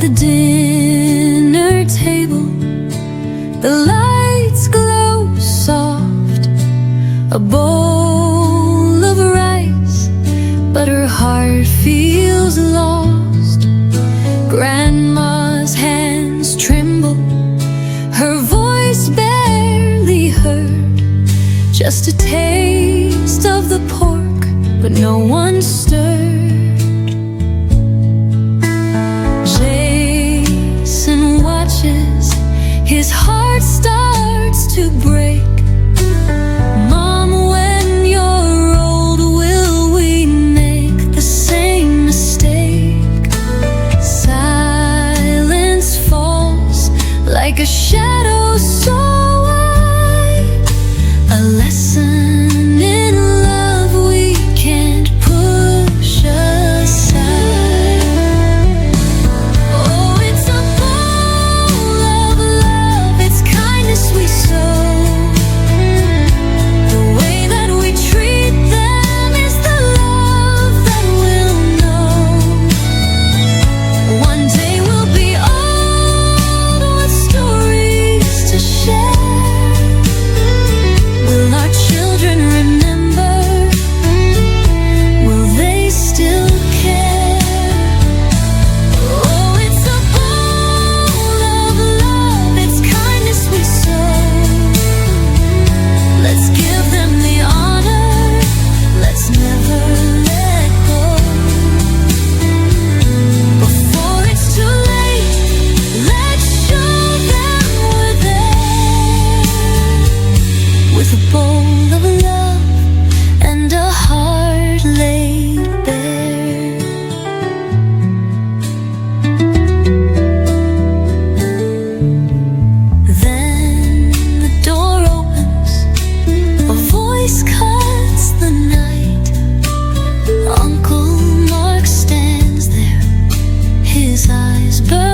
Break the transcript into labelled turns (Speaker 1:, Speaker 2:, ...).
Speaker 1: the dinner table, the lights glow soft. A bowl of rice, but her heart feels lost. Grandma's hands tremble, her voice barely heard. Just a taste of the pork, but no one stirred. Jason watches, his heart starts to break. Mom, when you're old, will we make the same mistake? Silence falls like a shadow so wide, a lesson in love we can't push aside. Oh, it's a bowl of love, it's kindness we sow. The way that we treat them is the love that we'll know. One day we'll be old with stories to share. Will our children remember? Will they still care? Oh, it's a bowl of love, it's kindness we sow. Let's give them the honor, let's never let go. Before it's too late, let's show them we're there. With a bowl of love and a heart laid bare. Then the door opens, a voice cuts the night. Uncle Mark stands there, his eyes burn